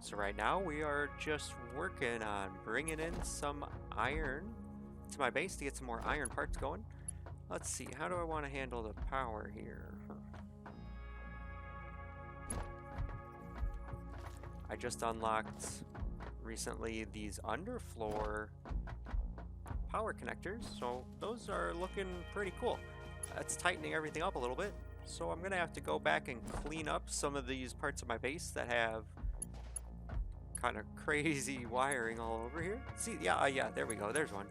So right now we are just working on bringing in some iron to my base to get some more iron parts going. Let's see, how do I want to handle the power here? I just unlocked recently these underfloor power connectors, so those are looking pretty cool. That's tightening everything up a little bit, so I'm gonna have to go back and clean up some of these parts of my base that have kind of crazy wiring all over here. See, yeah, there we go, there's one.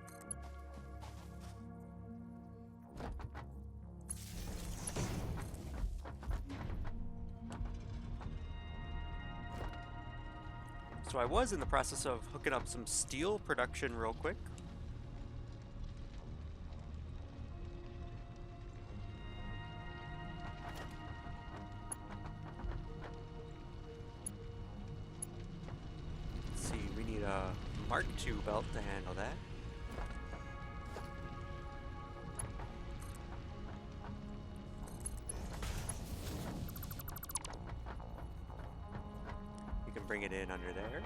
So I was in the process of hooking up some steel production real quick. Let's see, we need a Mark II belt to handle that. You can bring it in under there.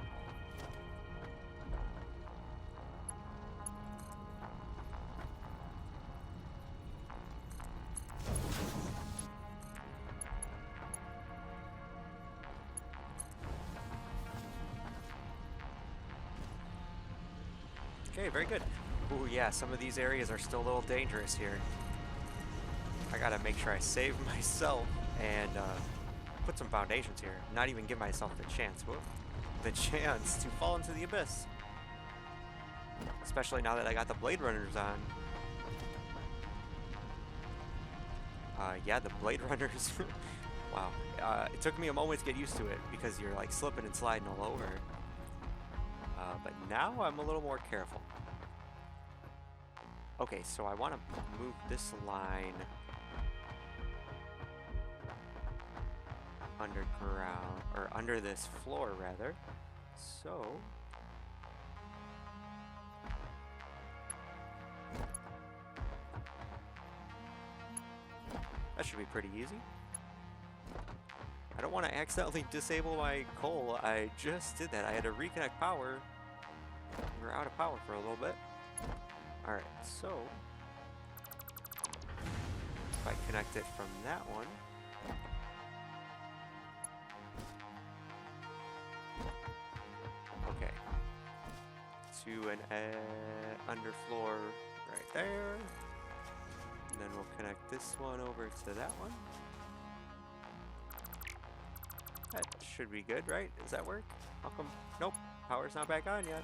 Okay, very good. Ooh, yeah, some of these areas are still a little dangerous here. I gotta make sure I save myself and put some foundations here. Not even give myself the chance to fall into the abyss. Especially now that I got the Blade Runners on. Yeah, the Blade Runners. Wow. It took me a moment to get used to it because you're like slipping and sliding all over. But now I'm a little more careful. Okay, so I want to move this line underground, or under this floor rather. So that should be pretty easy. I don't want to accidentally disable my coal. I just did that. I had to reconnect power. We were out of power for a little bit. Alright, so if I connect it from that one, okay, to an underfloor right there, and then we'll connect this one over to that one. That should be good, right? Does that work? How come? Nope, power's not back on yet.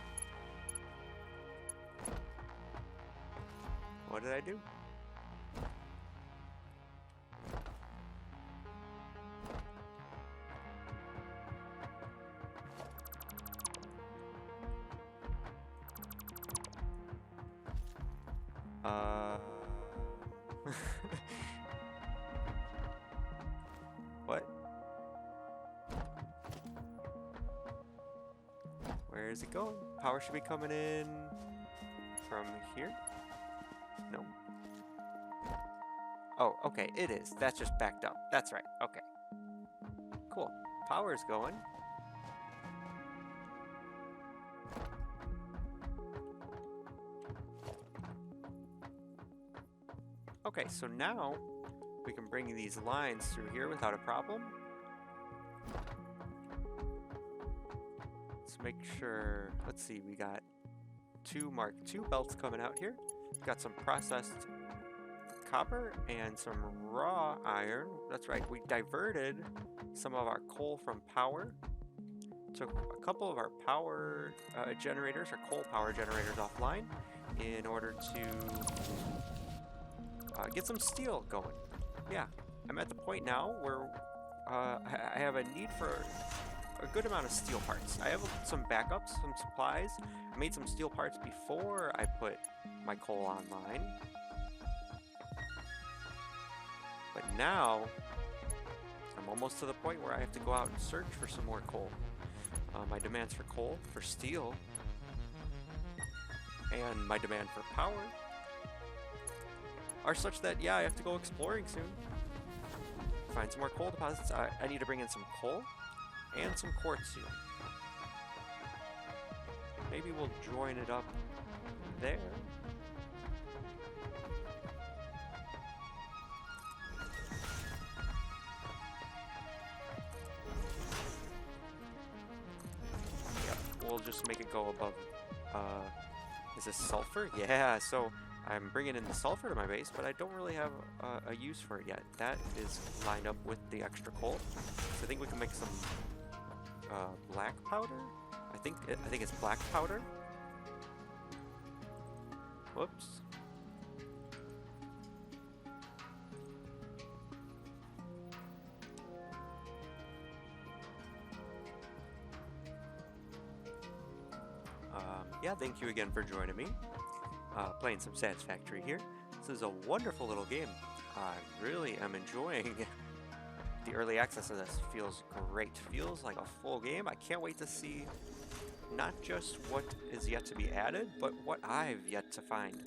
What did I do? What? Where is it going? Power should be coming in from here? No. Oh, okay, it is. That's just backed up. That's right. Okay. Cool. Power's going. Okay, so now we can bring these lines through here without a problem. Let's make sure, let's see, we got 2 Mark II belts coming out here. We've got some processed copper and some raw iron. That's right, we diverted some of our coal from power. Took a couple of our power generators, our coal power generators offline in order to get some steel going. Yeah, I'm at the point now where I have a need for a good amount of steel parts. I have some backups, some supplies. I made some steel parts before I put my coal online. But now, I'm almost to the point where I have to go out and search for some more coal. My demands for coal, for steel, and my demand for power are such that, yeah, I have to go exploring soon. Find some more coal deposits. I need to bring in some coal and some quartz soon. maybe we'll join it up there. Yep, we'll just make it go above. Is this sulfur? Yeah, so I'm bringing in the sulfur to my base, but I don't really have a use for it yet. That is lined up with the extra coal, so I think we can make some black powder. I think it's black powder. Whoops. Yeah, thank you again for joining me. Playing some Satisfactory here. This is a wonderful little game. I really am enjoying the early access of this. Feels great. Feels like a full game. I can't wait to see not just what is yet to be added, but what I've yet to find.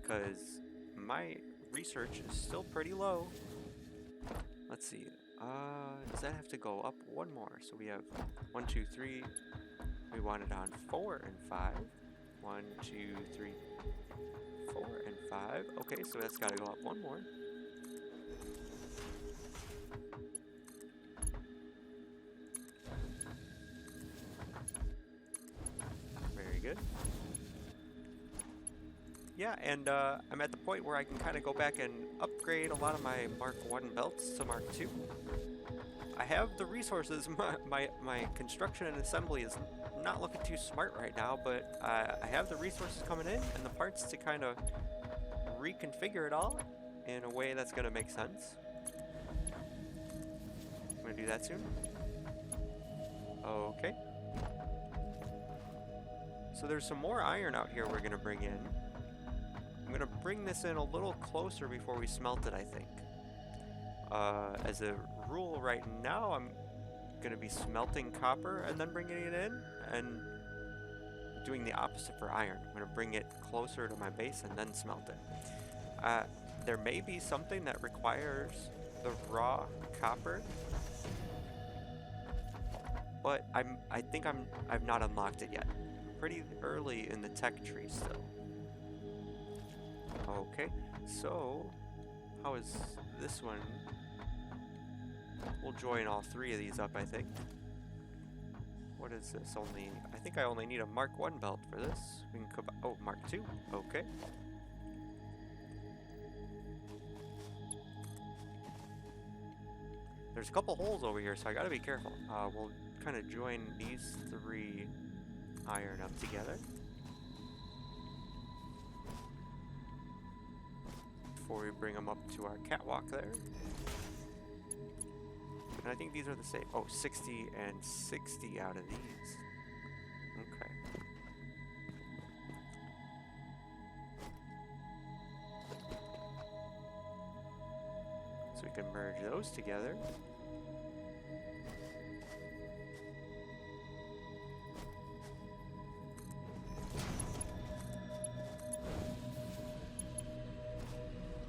Because my research is still pretty low. Let's see. Does that have to go up one more? So we have 1, 2, 3. We want it on 4 and 5. 1, 2, 3, 4, and 5. Okay, so that's got to go up one more. Very good. Yeah, and I'm at the point where I can kind of go back and upgrade a lot of my Mark 1 belts to Mark 2. I have the resources. My construction and assembly is not looking too smart right now, but I have the resources coming in and the parts to kind of reconfigure it all in a way that's going to make sense. I'm going to do that soon. Okay. So there's some more iron out here we're going to bring in. I'm going to bring this in a little closer before we smelt it, I think. As a rule right now, I'm going to be smelting copper and then bringing it in, and doing the opposite for iron. I'm going to bring it closer to my base and then smelt it. There may be something that requires the raw copper, but I think I've not unlocked it yet. I'm pretty early in the tech tree still. Okay, so how is this one? We'll join all 3 of these up, I think. What is this? I think I only need a Mark 1 belt for this. We can oh, Mark 2. Okay. There's a couple holes over here, so I gotta be careful. We'll kind of join these 3 iron up together. Before we bring them up to our catwalk there. And I think these are the same. Oh, 60 and 60 out of these. Okay. So we can merge those together.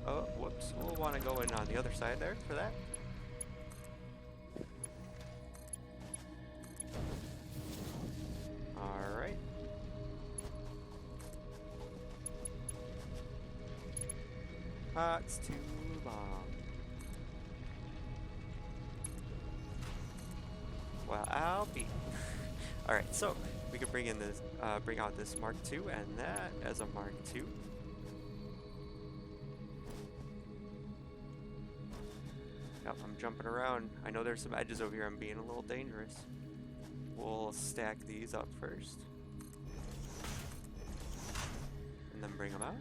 Oh, whoops. We'll want to go in on the other side there for that. It's too long. Well, I'll be. All right, so we can bring in this, bring out this Mark II and that as a Mark II. Yep, I'm jumping around. I know there's some edges over here. I'm being a little dangerous. We'll stack these up first, and then bring them out.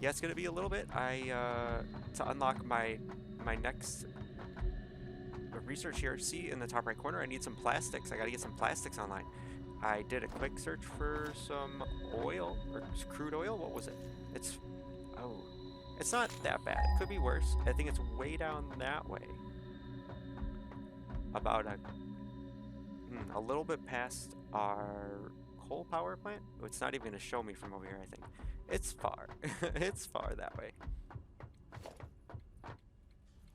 Yeah, it's gonna be a little bit. To unlock my next research here. See in the top right corner, I need some plastics. I gotta get some plastics online. I did a quick search for some oil or crude oil. What was it? It's not that bad. It could be worse. I think it's way down that way. About a little bit past our coal power plant? Oh, it's not even going to show me from over here, I think. It's far. It's far that way.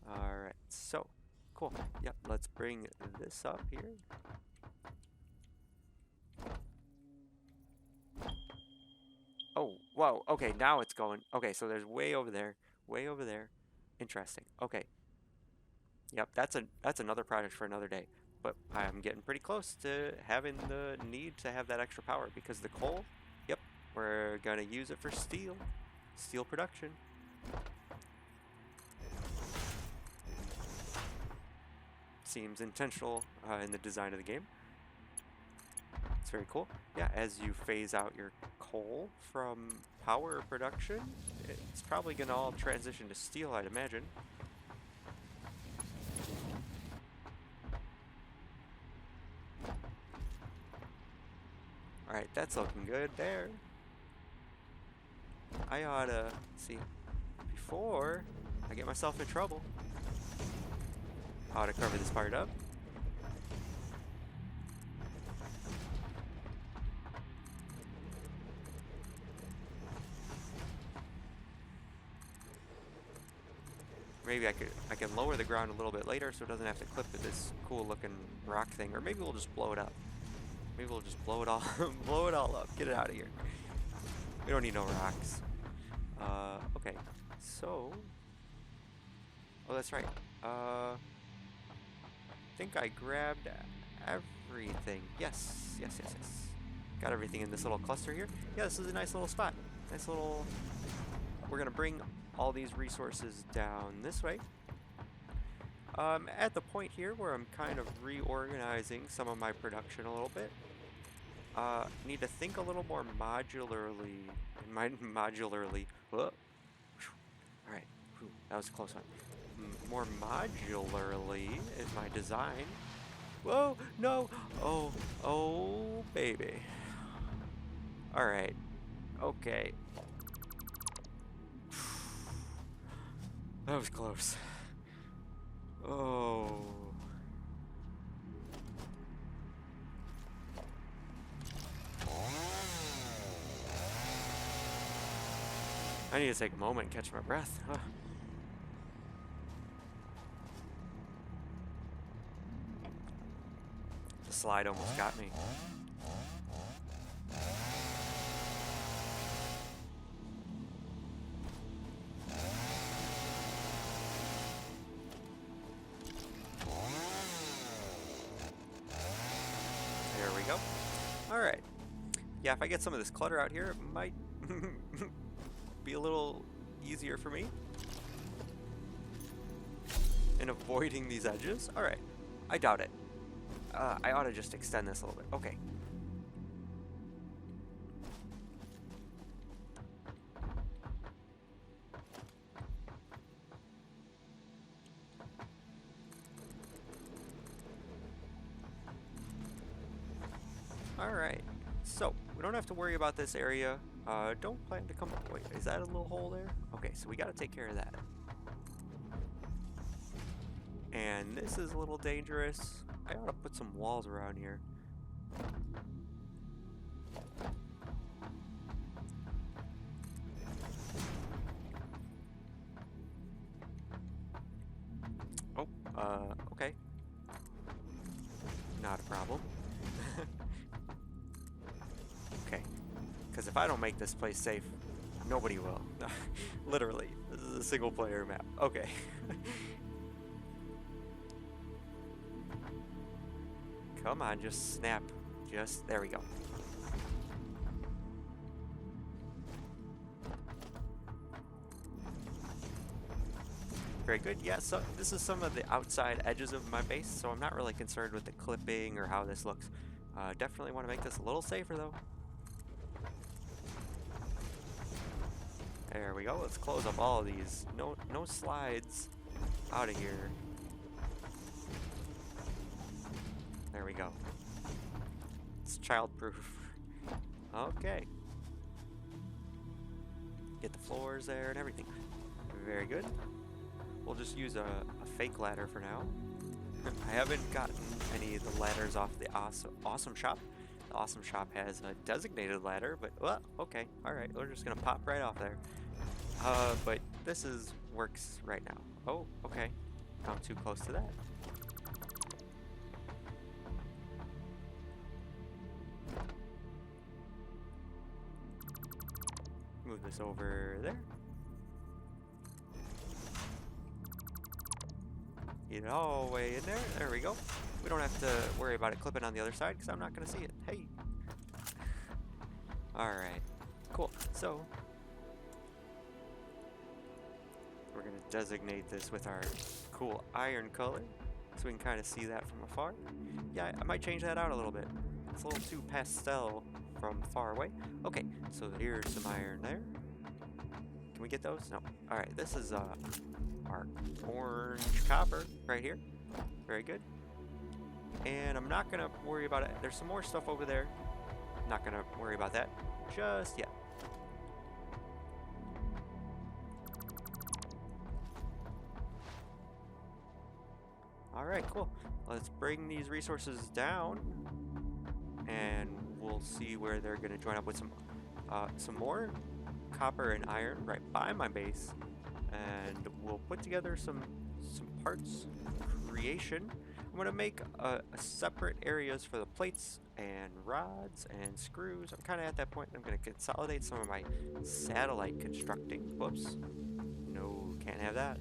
Alright, so, cool. Yep, let's bring this up here. Oh, whoa, okay, now it's going. Okay, so there's way over there. Way over there. Interesting. Okay. Yep, that's another project for another day. But I'm getting pretty close to having the need to have that extra power because the coal, yep, we're gonna use it for steel. Steel production. Seems intentional in the design of the game. It's very cool. Yeah, as you phase out your coal from power production, it's probably gonna all transition to steel, I'd imagine. Alright, that's looking good there. I oughta see before I get myself in trouble. I oughta cover this part up. Maybe I can lower the ground a little bit later so it doesn't have to clip to this cool looking rock thing, or maybe we'll just blow it up. Maybe we'll just blow it all blow it all up. Get it out of here. We don't need no rocks. Okay. So, oh, that's right. I think I grabbed everything. Yes. Got everything in this little cluster here. Yeah, this is a nice little spot. Nice little. We're gonna bring all these resources down this way. At the point here where I'm kind of reorganizing some of my production a little bit. Need to think a little more modularly. Whoa. Alright, that was a close one. More modularly in my design. Whoa, no! Oh, baby. Alright, okay. That was close. Oh. I need to take a moment and catch my breath. Huh. The slide almost got me. There we go. Alright. Yeah, if I get some of this clutter out here, it might be a little easier for me in avoiding these edges. Alright. I doubt it. I ought to just extend this a little bit. Okay. Alright. So, we don't have to worry about this area. Don't plan to come... Wait, is that a little hole there? Okay, so we gotta take care of that. And this is a little dangerous. I ought to put some walls around here. Oh, okay. Not a problem. Okay. Because if I don't make this place safe, nobody will. Literally. This is a single player map. Okay. Come on, just snap. Just, there we go. Very good. Yeah, so this is some of the outside edges of my base, so I'm not really concerned with the clipping or how this looks. Definitely want to make this a little safer though. There we go. Let's close up all of these. No slides out of here. There we go. It's child-proof. Okay. Get the floors there and everything. Very good. We'll just use a fake ladder for now. I haven't gotten any of the ladders off the awesome shop. The awesome shop has a designated ladder, but well, okay, all right, we're just gonna pop right off there. But this works right now. Oh, okay, I'm too close to that. Move this over there. Get it all the way in there. There we go. We don't have to worry about it clipping on the other side because I'm not going to see it. Hey. Alright. Cool. So, we're going to designate this with our cool iron color so we can kind of see that from afar. Yeah, I might change that out a little bit. It's a little too pastel from far away. Okay, so here's some iron there. Can we get those? No. Alright, this is our orange copper right here. Very good. And I'm not gonna worry about it. There's some more stuff over there. Not gonna worry about that just yet. Alright, cool. Let's bring these resources down and we'll see where they're gonna join up with some more copper and iron right by my base. And we'll put together some parts creation. I'm going to make separate areas for the plates and rods and screws. I'm kind of at that point. I'm going to consolidate some of my satellite constructing. Whoops. No, can't have that.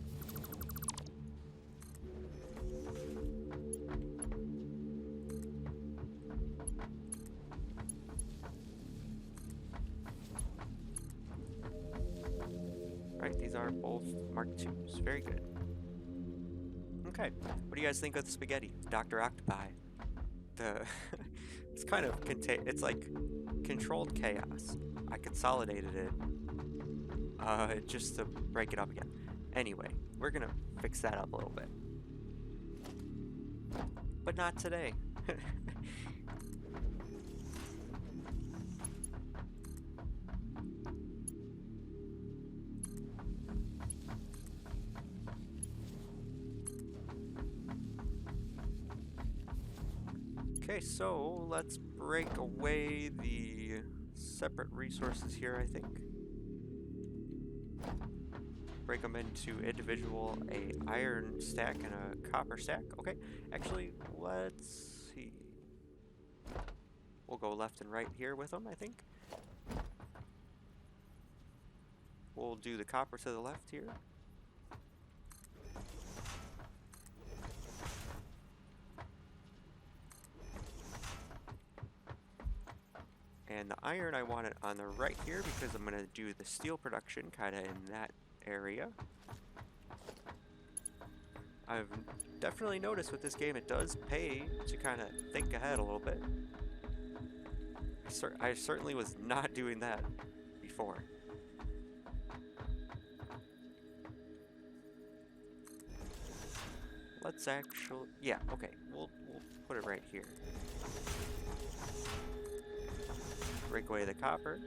Right, these are both Mark IIs. Very good. Okay, what do you guys think of the spaghetti? Dr. Octopi. It's kind of it's like controlled chaos. I consolidated it just to break it up again. Anyway, we're gonna fix that up a little bit. But not today. Okay, so let's break away the separate resources here, I think. Break them into individual, a iron stack and a copper stack. Okay, actually, let's see. We'll go left and right here with them, I think. We'll do the copper to the left here. And the iron I want it on the right here because I'm going to do the steel production kind of in that area. I've definitely noticed with this game it does pay to kind of think ahead a little bit. I certainly was not doing that before. Let's actually, yeah, okay, we'll put it right here. Break away the copper.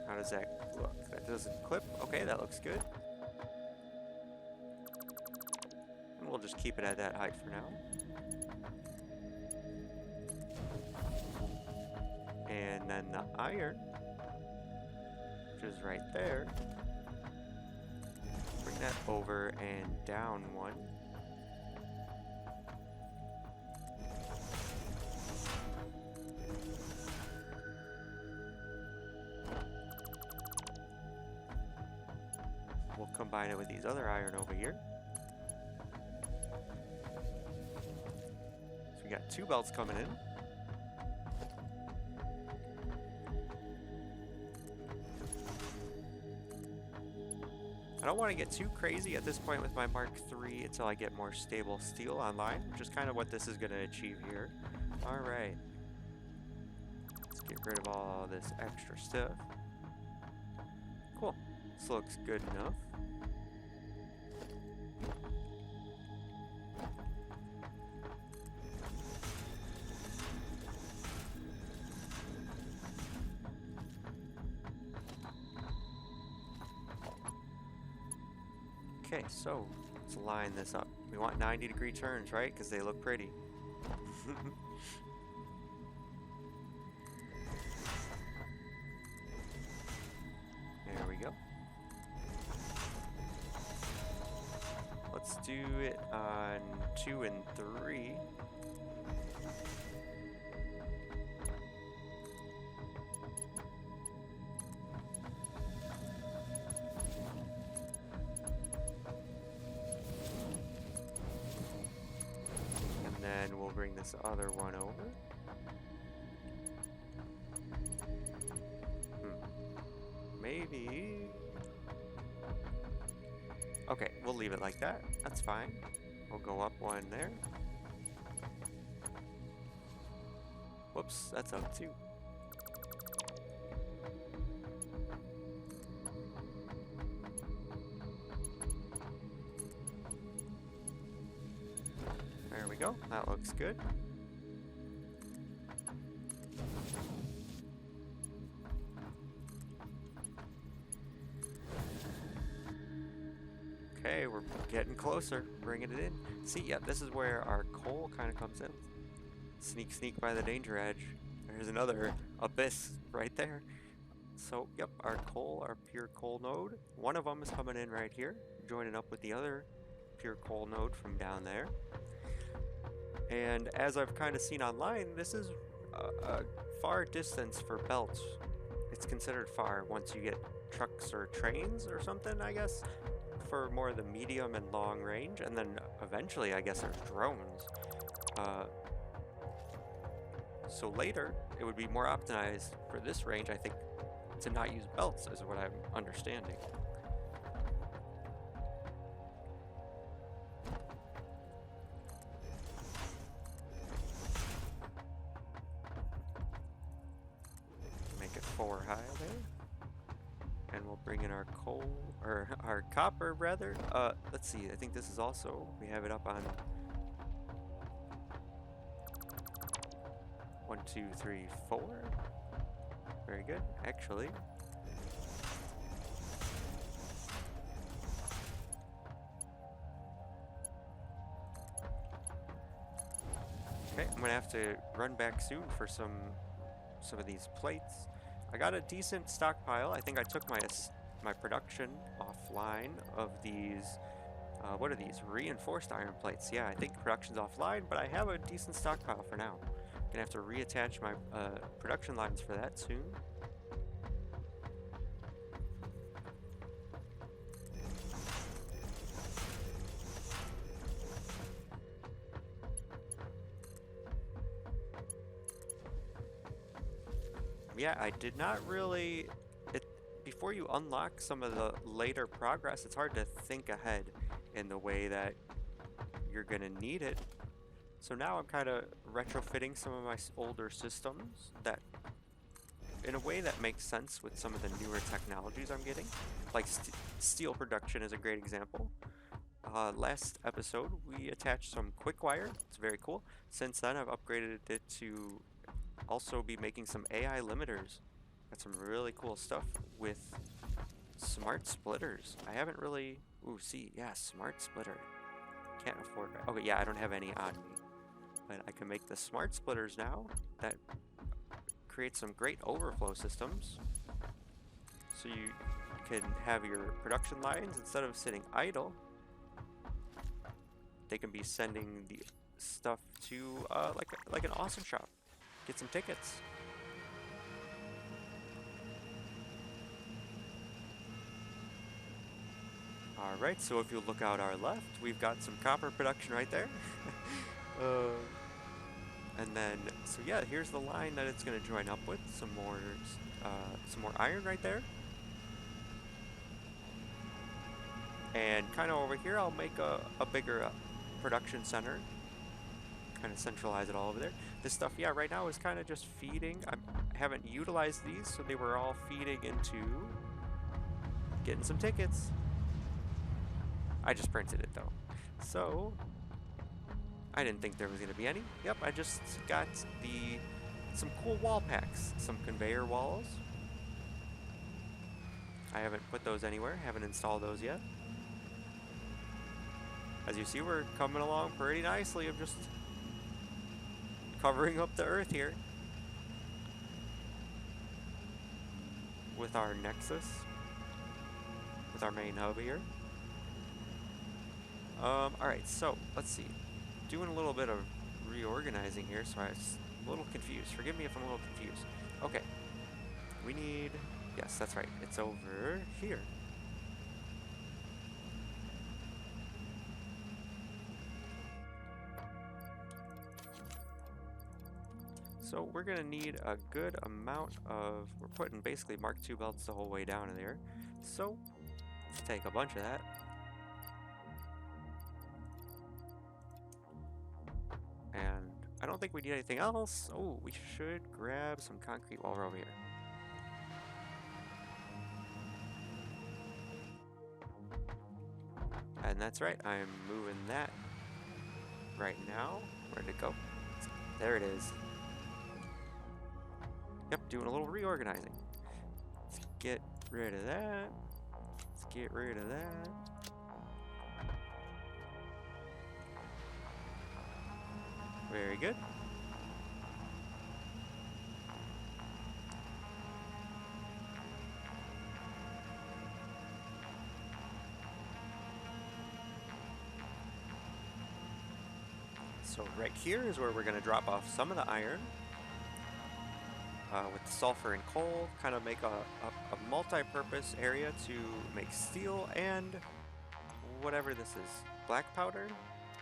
How does that look? That doesn't clip. Okay, that looks good. We'll just keep it at that height for now. And then the iron, which is right there, bring that over and down one. We'll combine it with these other iron over here. We got two belts coming in. I don't want to get too crazy at this point with my Mark III until I get more stable steel online, which is kind of what this is going to achieve here. Alright. Let's get rid of all this extra stuff. Cool. This looks good enough. Okay, so let's line this up. We want 90-degree turns, right? Because they look pretty. There we go. Let's do it on 2 and 3. And then we'll bring this other one over. Maybe. Okay, we'll leave it like that. That's fine. We'll go up one there. Whoops, that's up too. There we go. That looks good. Okay, we're getting closer, bringing it in. See, yeah, this is where our coal kind of comes in. Sneak, sneak by the danger edge. There's another abyss right there. So, yep, our coal, our pure coal node. One of them is coming in right here, joining up with the other pure coal node from down there. And as I've kind of seen online, this is a far distance for belts. It's considered far once you get trucks or trains or something, I guess, for more of the medium and long range. And then eventually, I guess, there's drones. So later, it would be more optimized for this range, I think, to not use belts, is what I'm understanding. Make it 4 high there. And we'll bring in our coal, or our copper, rather. Let's see, I think this is also, we have it up on 1, 2, 3, 4. Very good, actually. Okay, I'm gonna have to run back soon for some of these plates. I got a decent stockpile. I think I took my production offline of these. What are these? Reinforced iron plates. Yeah, I think production's offline, but I have a decent stockpile for now. Gonna have to reattach my production lines for that soon. Yeah, I did not really... Before you unlock some of the later progress, it's hard to think ahead in the way that you're gonna need it. So now I'm kind of retrofitting some of my older systems that, in a way that makes sense with some of the newer technologies I'm getting. Like steel production is a great example. Last episode, we attached some quick wire. It's very cool. Since then, I've upgraded it to also be making some AI limiters. Got some really cool stuff with smart splitters. I haven't really... Ooh, see, yeah, smart splitter. Can't afford it. Okay, yeah, I don't have any on me. But I can make the smart splitters now that create some great overflow systems. So you can have your production lines, instead of sitting idle, they can be sending the stuff to like an awesome shop. Get some tickets. Alright, so if you look out our left, we've got some copper production right there. And then, so yeah, here's the line that it's going to join up with. Some more iron right there. And kind of over here, I'll make a bigger production center. Kind of centralize it all over there. This stuff, yeah, right now is kind of just feeding. I haven't utilized these, so they were all feeding into Getting some tickets. I just printed it though. So, I didn't think there was going to be any. Yep, I just got some cool wall packs. Some conveyor walls. I haven't put those anywhere. Haven't installed those yet. As you see, we're coming along pretty nicely of just covering up the earth here with our nexus, with our main hub here. Alright, so let's see. Doing a little bit of reorganizing here, so I was a little confused. Forgive me if I'm a little confused. Okay, we need, yes, that's right, it's over here. So we're gonna need a good amount of, we're putting basically Mark II belts the whole way down in there. So let's take a bunch of that. And I don't think we need anything else. Oh, we should grab some concrete while we're over here. And that's right, I'm moving that right now. Where'd it go? There it is. Yep, doing a little reorganizing. Let's get rid of that. Let's get rid of that. Very good. So right here is where we're going to drop off some of the iron. With the sulfur and coal, kind of make a multi-purpose area to make steel and whatever this is. Black powder?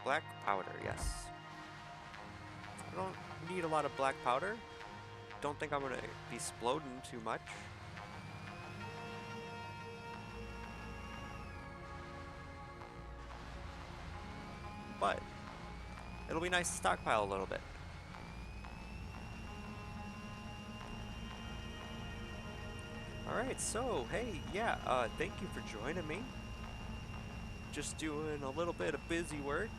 Black powder, yes. I don't need a lot of black powder. Don't think I'm going to be exploding too much. But it'll be nice to stockpile a little bit. Alright, so, hey, yeah, thank you for joining me. Just doing a little bit of busy work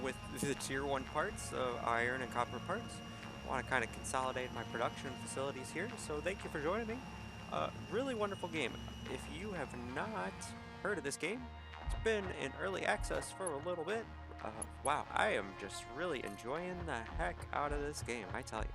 with the tier 1 parts of iron and copper parts. I want to kind of consolidate my production facilities here, so thank you for joining me. Really wonderful game. If you have not heard of this game, it's been in early access for a little bit. Wow, I am just really enjoying the heck out of this game, I tell you.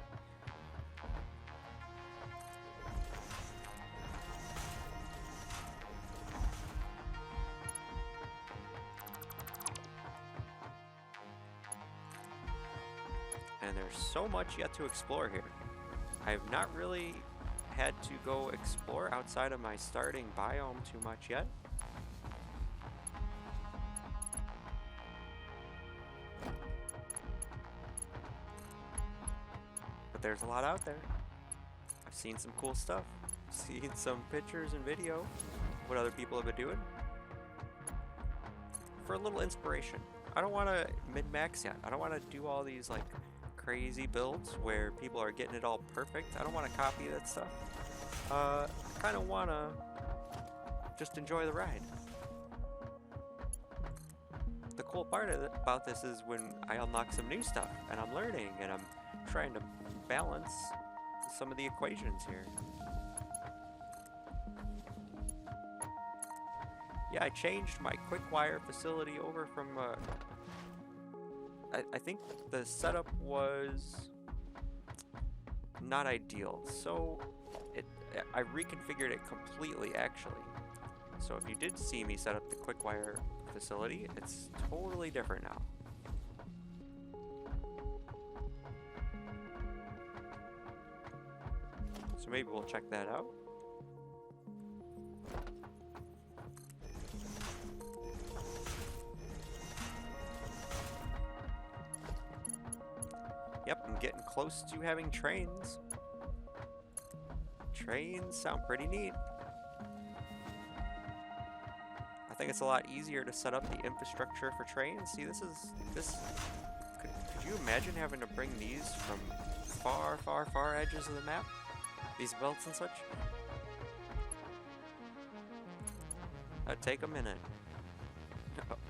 And there's so much yet to explore here. I have not really had to go explore outside of my starting biome too much yet. But there's a lot out there. I've seen some cool stuff. Seen some pictures and video, what other people have been doing. For a little inspiration. I don't want to min-max yet. I don't want to do all these like crazy builds where people are getting it all perfect. I don't want to copy that stuff. I kind of want to just enjoy the ride. The cool part about this is when I unlock some new stuff and I'm learning and I'm trying to balance some of the equations here. Yeah, I changed my quick wire facility over from I think the setup was not ideal, so I reconfigured it completely actually. So if you did see me set up the quick wire facility, it's totally different now. So maybe we'll check that out. Yep, I'm getting close to having trains. Trains sound pretty neat. I think it's a lot easier to set up the infrastructure for trains. See, could you imagine having to bring these from far edges of the map? These belts and such? That'd take a minute.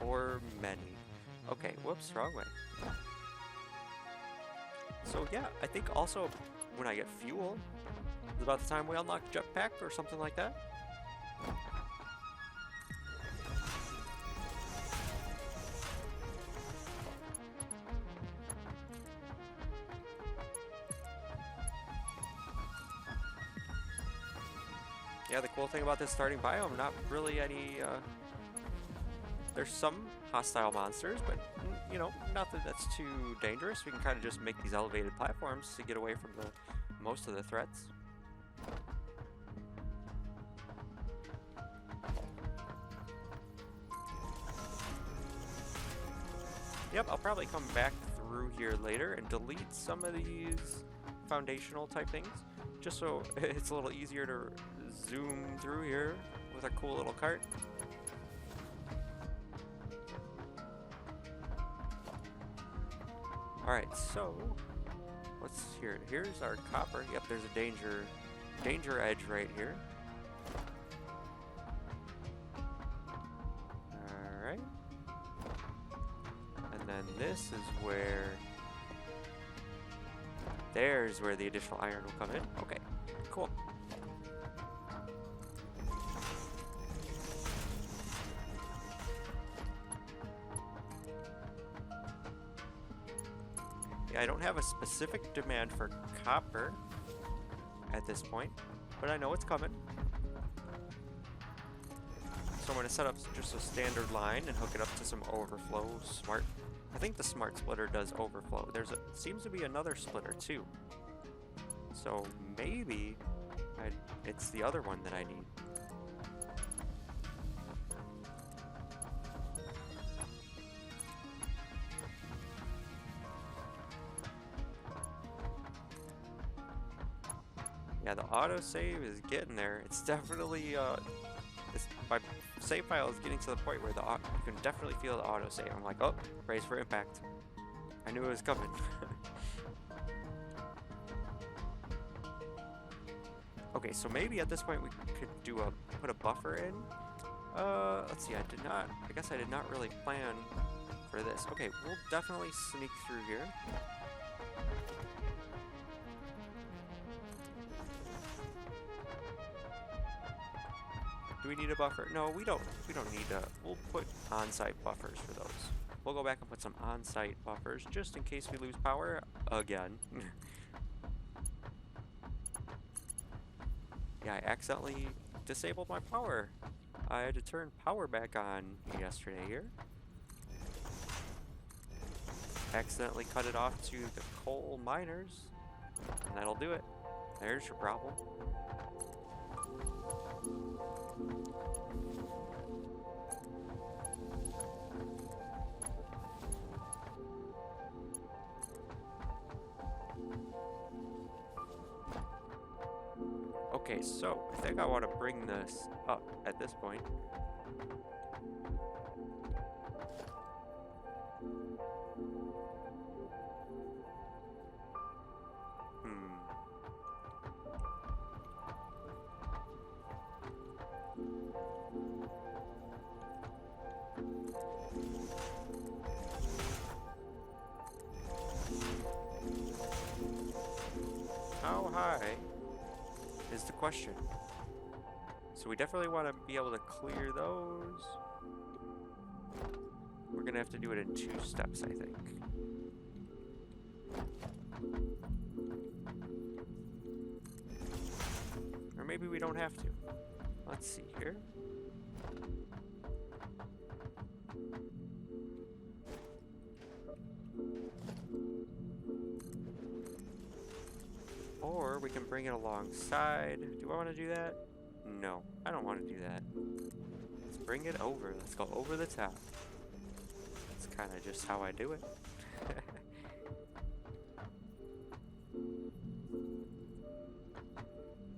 Or many. Okay, whoops, wrong way. So yeah, I think also when I get fuel, it's about the time we unlock jetpack or something like that. Yeah, the cool thing about this starting biome, not really any, there's some hostile monsters, but, you know, not that that's too dangerous. We can kind of just make these elevated platforms to get away from most of the threats. Yep, I'll probably come back through here later and delete some of these foundational type things, just so it's a little easier to zoom through here with a cool little cart. Alright, so let's hear. Here's our copper. Yep, there's a danger edge right here. Alright. And then this is where, there's where the additional iron will come in. Okay, cool. Yeah, I don't have a specific demand for copper at this point, but I know it's coming. So I'm going to set up just a standard line and hook it up to some overflow smart. I think the smart splitter does overflow. Seems to be another splitter too. So maybe it's the other one that I need. Yeah, the autosave is getting there. It's definitely, my save file is getting to the point where you can definitely feel the autosave. I'm like, oh, brace for impact. I knew it was coming. Okay, so maybe at this point we could put a buffer in. Let's see, I guess I did not really plan for this. Okay, we'll definitely sneak through here. Do we need a buffer? No, we don't need we'll put on-site buffers for those. We'll go back and put some on-site buffers just in case we lose power again. Yeah, I accidentally disabled my power. I had to turn power back on yesterday here. Accidentally cut it off to the coal miners, and that'll do it. There's your problem. Okay, so I think I want to bring this up at this point. How high is the question? So we definitely want to be able to clear those. We're gonna have to do it in 2 steps, I think. Or maybe we don't have to. Let's see here. Or we can bring it alongside. Do I want to do that? No, I don't want to do that. Let's bring it over. Let's go over the top. That's kind of just how I do it.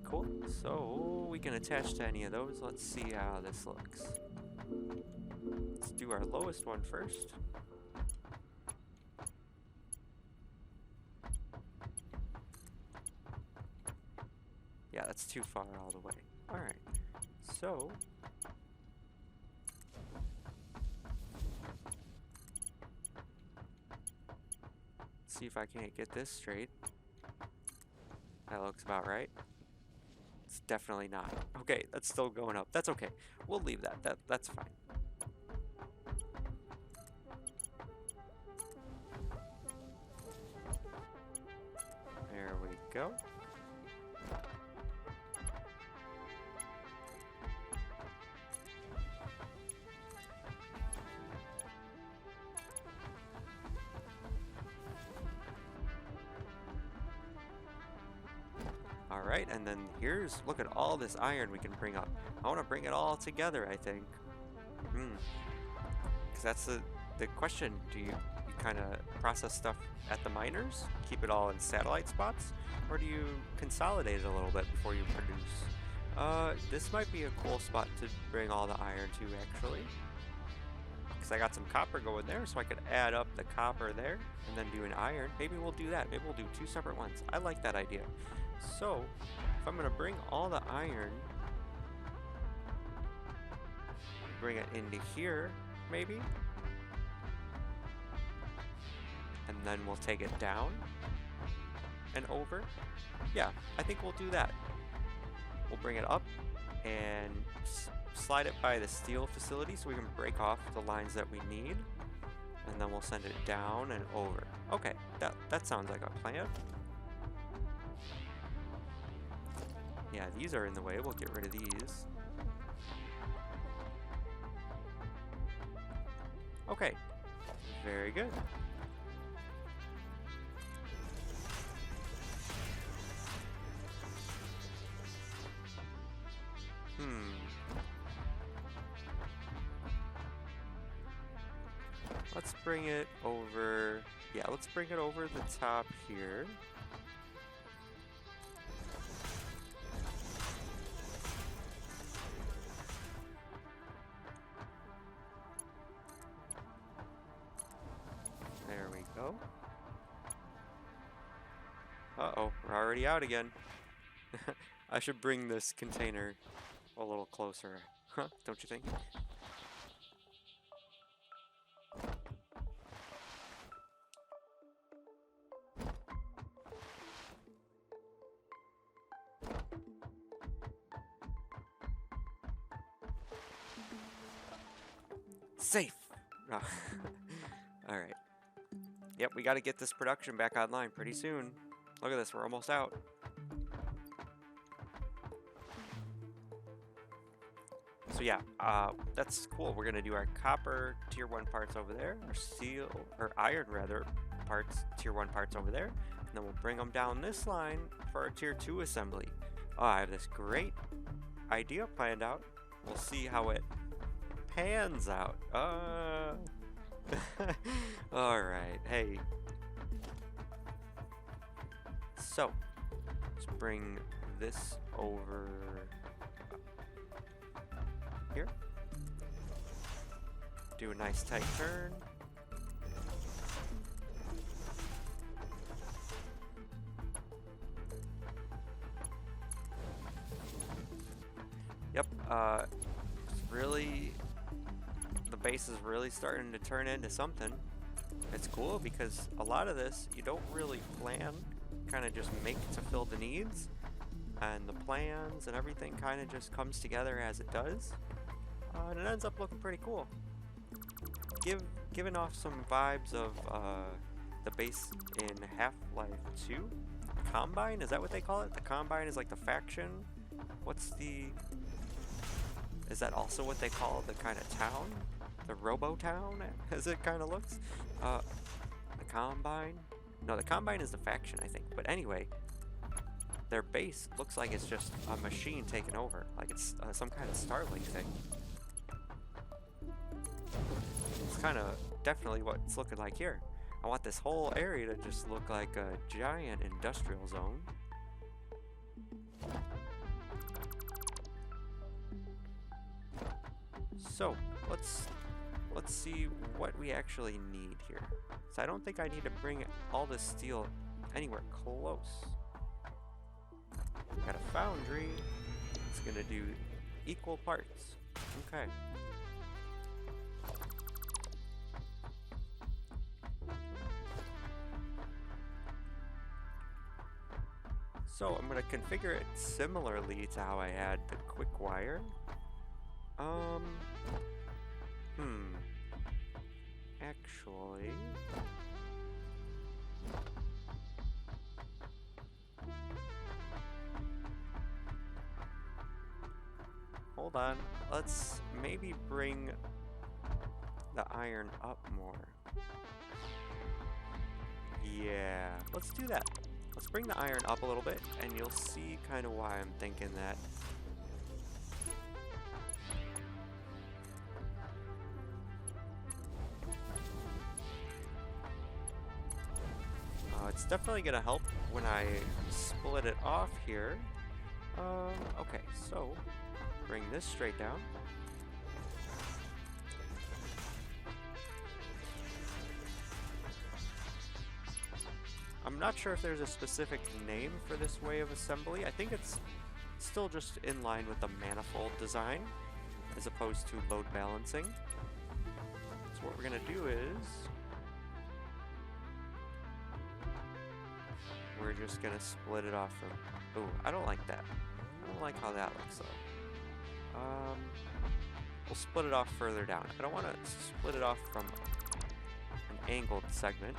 Cool. So we can attach to any of those. Let's see how this looks. Let's do our lowest one first. Yeah, that's too far all the way. Alright, so see if I can't get this straight. That looks about right. It's definitely not. Okay, that's still going up. That's okay. We'll leave that. That's fine. There we go. All right, and then look at all this iron we can bring up. I want to bring it all together, I think. Because that's the question. Do you kind of process stuff at the miners, keep it all in satellite spots, or do you consolidate it a little bit before you produce? This might be a cool spot to bring all the iron to, actually. Because I got some copper going there, so I could add up the copper there, and then do an iron. Maybe we'll do that. Maybe we'll do 2 separate ones. I like that idea. So, if I'm going to bring all the iron, bring it into here, maybe, and then we'll take it down and over. Yeah, I think we'll do that. We'll bring it up and slide it by the steel facility so we can break off the lines that we need, and then we'll send it down and over. Okay, that sounds like a plan. Yeah, these are in the way. We'll get rid of these. Okay, very good. Let's bring it over. Yeah, let's bring it over the top here. There we go. Uh-oh, we're already out again. I should bring this container a little closer, huh? Don't you think? Safe! Oh. Alright. Yep, we gotta get this production back online pretty soon. Look at this, we're almost out. So yeah, that's cool. We're gonna do our copper tier 1 parts over there, our steel, or iron rather, parts, tier 1 parts over there, and then we'll bring them down this line for our tier 2 assembly. Oh, I have this great idea planned out. We'll see how it pans out. Alright, hey. So, let's bring this over here. Do a nice tight turn. Yep, really, the base is really starting to turn into something. It's cool because a lot of this you don't really plan, kind of just make to fill the needs, and the plans and everything kind of just comes together as it does, and it ends up looking pretty cool. Giving off some vibes of the base in Half-Life 2. Combine, is that what they call it? The Combine is like the faction. Is that also what they call the kind of town? The Robo-Town, as it kind of looks? The Combine? No, the Combine is the faction, I think. But anyway, their base looks like it's just a machine taking over. Like it's some kind of Starlink thing. It's kind of definitely what it's looking like here. I want this whole area to just look like a giant industrial zone. So, let's see what we actually need here. So I don't think I need to bring all this steel anywhere close. Got a foundry. It's gonna do equal parts. Okay. So I'm gonna configure it similarly to how I had the quick wire. Actually, hold on. Let's maybe bring the iron up more. Yeah, let's do that. Let's bring the iron up a little bit, and you'll see kind of why I'm thinking that. It's definitely going to help when I split it off here. Okay, so bring this straight down. I'm not sure if there's a specific name for this way of assembly. I think it's still just in line with the manifold design as opposed to load balancing. So what we're going to do is we're just going to split it off from... Ooh, I don't like that. I don't like how that looks though. We'll split it off further down. I don't want to split it off from an angled segment.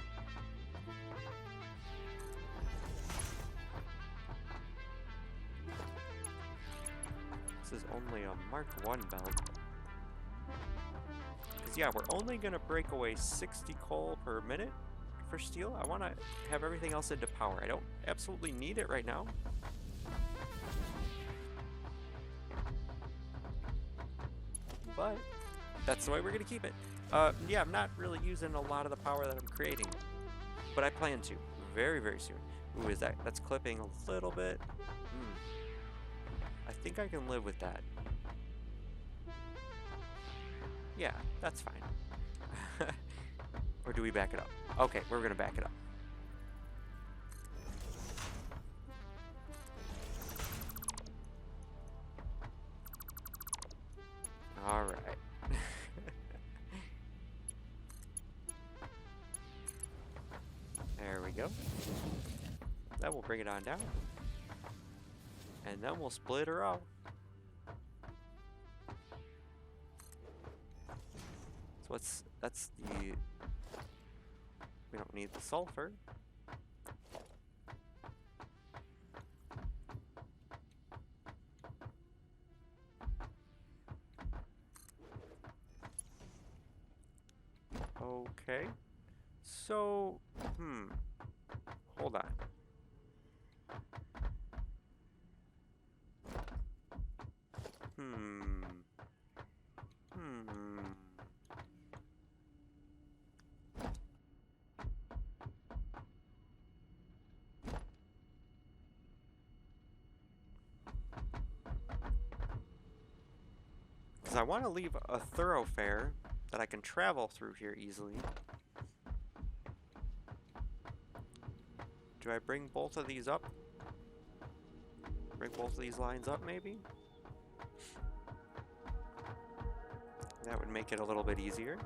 This is only a Mark 1 belt. Because yeah, we're only going to break away 60 coal per minute for steel. I want to have everything else into power. I don't absolutely need it right now. But that's the way we're going to keep it. Yeah, I'm not really using a lot of the power that I'm creating. But I plan to. Very, very soon. Ooh, is that... That's clipping a little bit. I think I can live with that. Yeah, that's fine. Or do we back it up? Okay, we're going to back it up. All right. There we go. That will bring it on down. And then we'll split her out. So that's the... We don't need the sulfur. Okay. So, hold on. Because I want to leave a thoroughfare that I can travel through here easily. Do I bring both of these up? Bring both of these lines up, maybe? That would make it a little bit easier.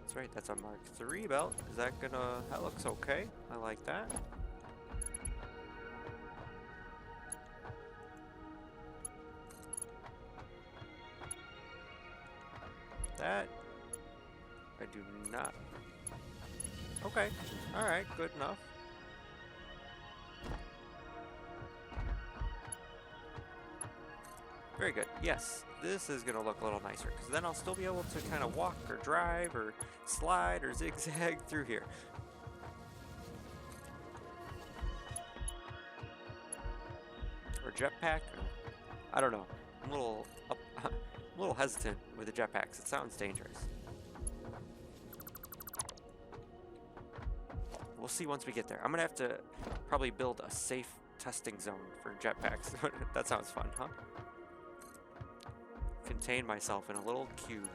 That's right, that's a Mark III belt. Is that gonna... That looks okay. I like that. That... I do not... Okay. Alright, good enough. Very good. Yes, this is going to look a little nicer, because then I'll still be able to kind of walk or drive or slide or zigzag through here. Or jetpack. I don't know. I'm a little hesitant with the jetpacks. It sounds dangerous. We'll see once we get there. I'm going to have to probably build a safe testing zone for jetpacks. That sounds fun, huh? Contain myself in a little cube.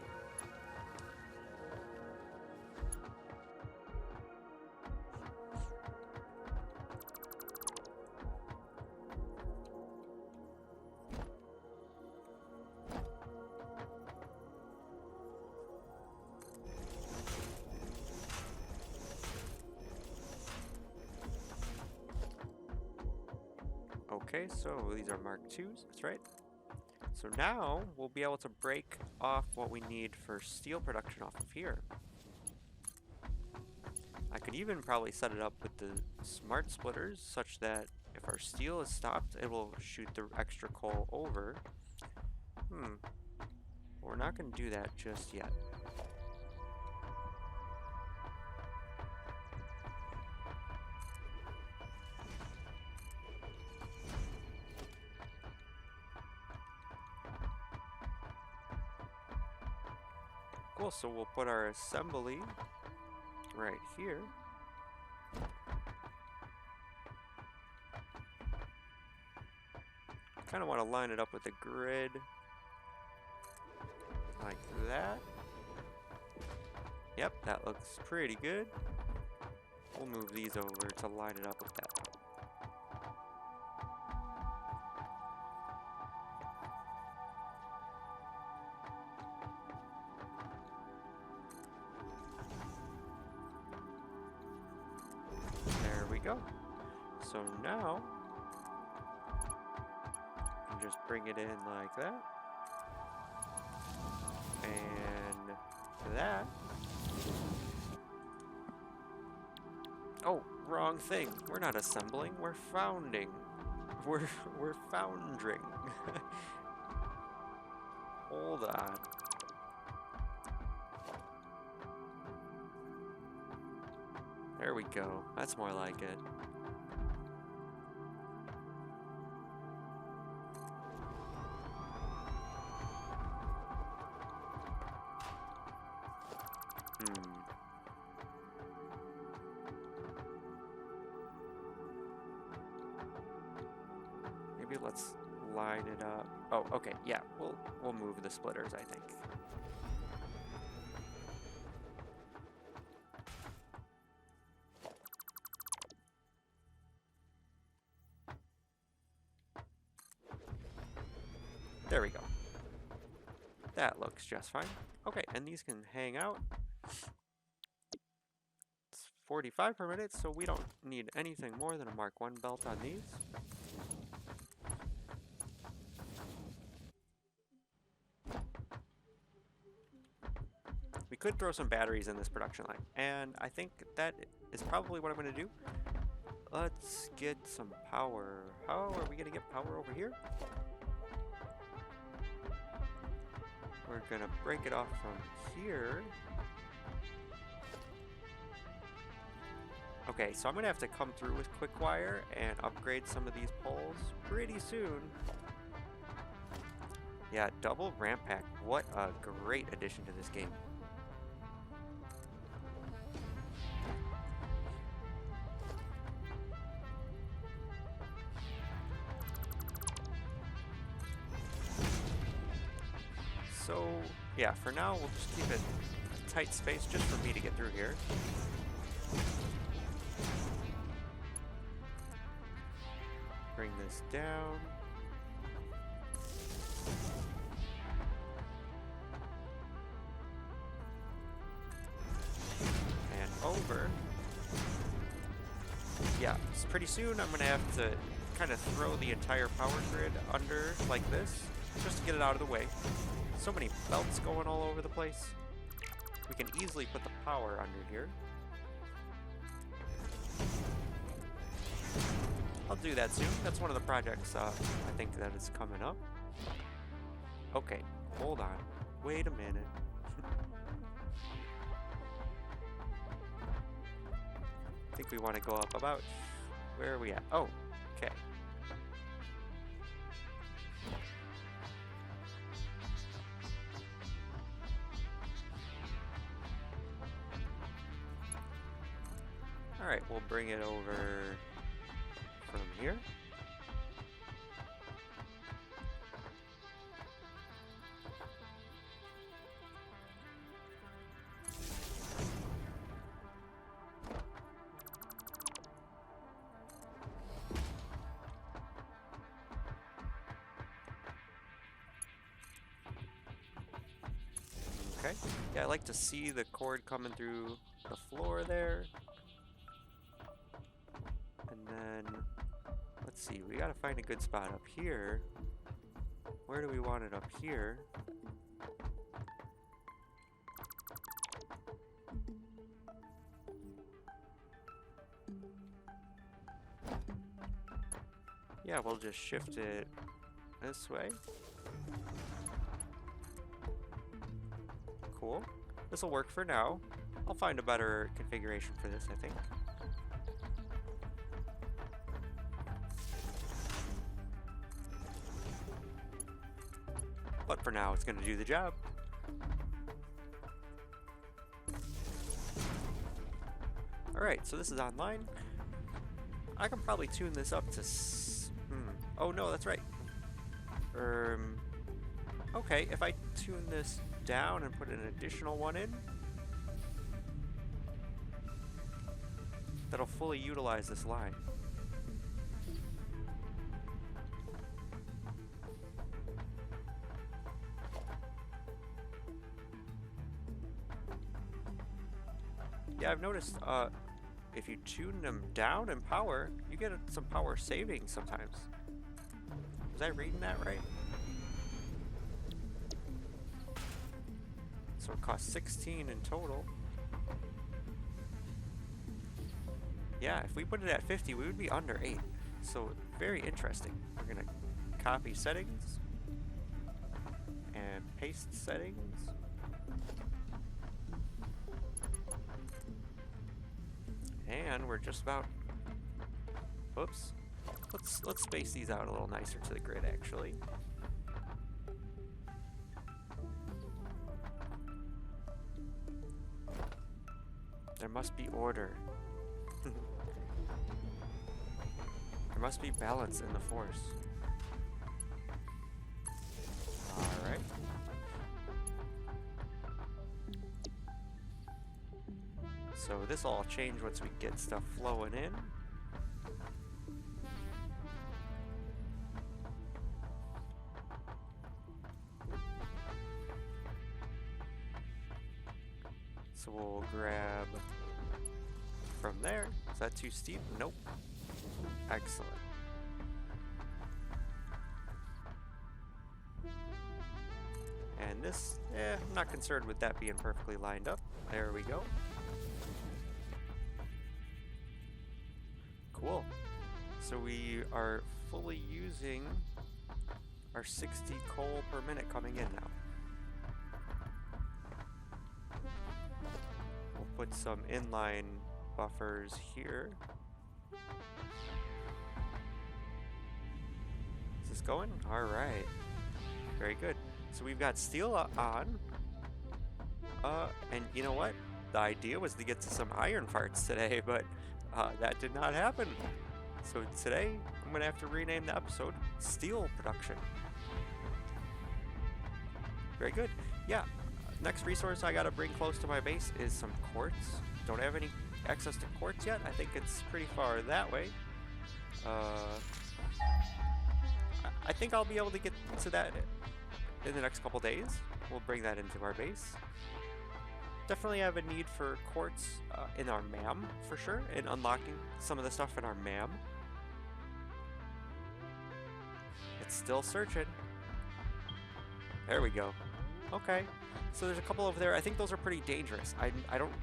Okay, so these are Mark IIs, that's right. So now we'll be able to break off what we need for steel production off of here. I could even probably set it up with the smart splitters such that if our steel is stopped, it will shoot the extra coal over. We're not going to do that just yet. Cool, so we'll put our assembly right here. Kind of want to line it up with the grid like that. Yep, that looks pretty good. We'll move these over to line it up with that. There we go. So now, you can just bring it in like that. And that. Oh, wrong thing. We're not assembling, we're founding. We're foundering. Hold on. There we go. That's more like it. Maybe let's line it up. Oh, okay. Yeah, we'll move the splitters, I think. There we go. That looks just fine. Okay, and these can hang out. It's 45 per minute, so we don't need anything more than a Mark I belt on these. We could throw some batteries in this production line, and I think that is probably what I'm going to do. Let's get some power. How are we going to get power over here? We're going to break it off from here. Okay, so I'm going to have to come through with quick wire and upgrade some of these poles pretty soon. Yeah, double ramp pack. What a great addition to this game. So, yeah, for now, we'll just keep it a tight space just for me to get through here. Bring this down. And over. Yeah, so pretty soon I'm going to have to kind of throw the entire power grid under like this, just to get it out of the way. So many belts going all over the place. We can easily put the power under here. I'll do that soon. That's one of the projects I think that is coming up. Okay, hold on. Wait a minute. I think we want to go up about... Where are we at? Oh, okay. Alright, we'll bring it over from here. Okay. Yeah, I like to see the cord coming through the floor there. And then let's let's see, we gotta find a good spot up here. Where do we want it up here? Yeah, we'll just shift it this way. Cool. This will work for now. I'll find a better configuration for this, I think. But for now, it's going to do the job. Alright, so this is online. I can probably tune this up to... Oh no, that's right. Okay, if I tune this down and put an additional one in, that'll fully utilize this line. Yeah, I've noticed if you tune them down in power, you get some power savings sometimes. Was I reading that right? So it costs 16 in total. Yeah, if we put it at 50, we would be under 8. So very interesting. We're gonna copy settings and paste settings. And we're just about, oops. Let's space these out a little nicer to the grid, actually. There must be order. There must be balance in the force. Alright. So this will all change once we get stuff flowing in. So we'll grab from there. Is that too steep? Nope. Excellent. And this, I'm not concerned with that being perfectly lined up. There we go. Cool. So we are fully using our 60 coal per minute coming in now. We'll put some inline buffers here. Is this going? All right. Very good. So we've got steel on. And you know what? The idea was to get to some iron parts today, but that did not happen. So today, I'm going to have to rename the episode Steel Production. Very good. Yeah. Next resource I got to bring close to my base is some quartz. Don't have any access to quartz yet. I think it's pretty far that way. I think I'll be able to get to that in the next couple days. We'll bring that into our base. Definitely have a need for quartz in our MAM for sure, and unlocking some of the stuff in our MAM. It's still searching. There we go. Okay, so there's a couple over there. I think those are pretty dangerous. I don't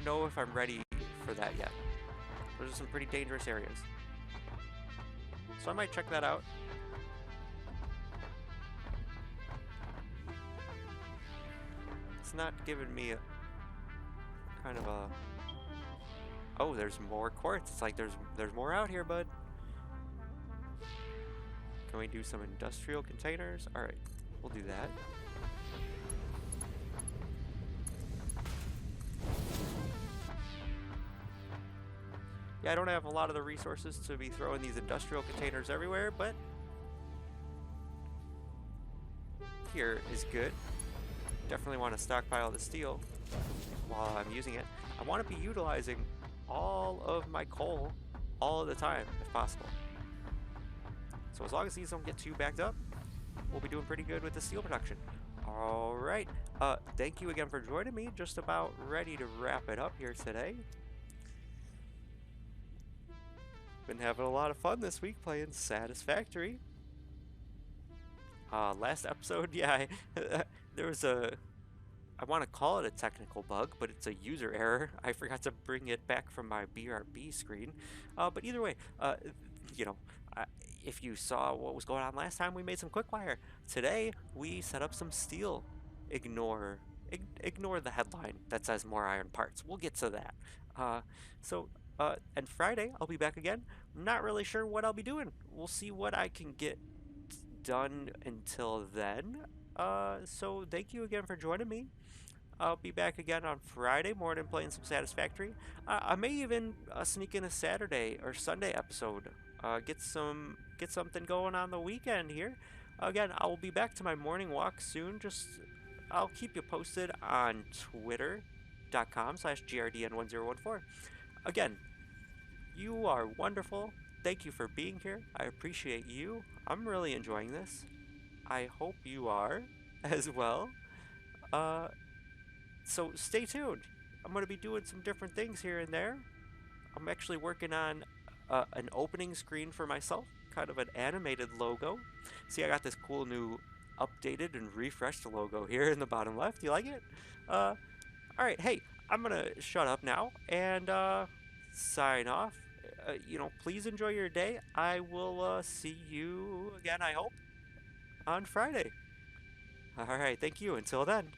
know if I'm ready for that yet. Those are some pretty dangerous areas. So I might check that out. It's not giving me a kind of a... Oh, there's more quartz. It's like there's more out here, bud. Can we do some industrial containers? All right, we'll do that. Yeah, I don't have a lot of the resources to be throwing these industrial containers everywhere, but here is good. Definitely want to stockpile the steel while I'm using it. I want to be utilizing all of my coal all of the time, if possible. So as long as these don't get too backed up, we'll be doing pretty good with the steel production. All right. Thank you again for joining me. Just about ready to wrap it up here today. Been having a lot of fun this week playing Satisfactory. Last episode, yeah, there was I want to call it a technical bug, but it's a user error. I forgot to bring it back from my BRB screen. But either way, you know, uh, if you saw what was going on last time, we made some quick wire. Today, we set up some steel. Ignore, ignore the headline that says more iron parts. We'll get to that. Uh, so, and Friday, I'll be back again. I'm not really sure what I'll be doing. We'll see what I can get done until then. So thank you again for joining me. I'll be back again on Friday morning playing some Satisfactory. I may even sneak in a Saturday or Sunday episode. Get something going on the weekend here. Again, I will be back to my morning walk soon. Just I'll keep you posted on twitter.com/grdn1014. Again, you are wonderful. Thank you for being here. I appreciate you. I'm really enjoying this. I hope you are as well. Uh, so stay tuned. I'm going to be doing some different things here and there. I'm actually working on an opening screen for myself, kind of an animated logo. See, I got this cool new updated and refreshed logo here in the bottom left. You like it? All right, hey, I'm going to shut up now and sign off. Please enjoy your day. I will see you again, I hope, on Friday. All right, thank you. Until then.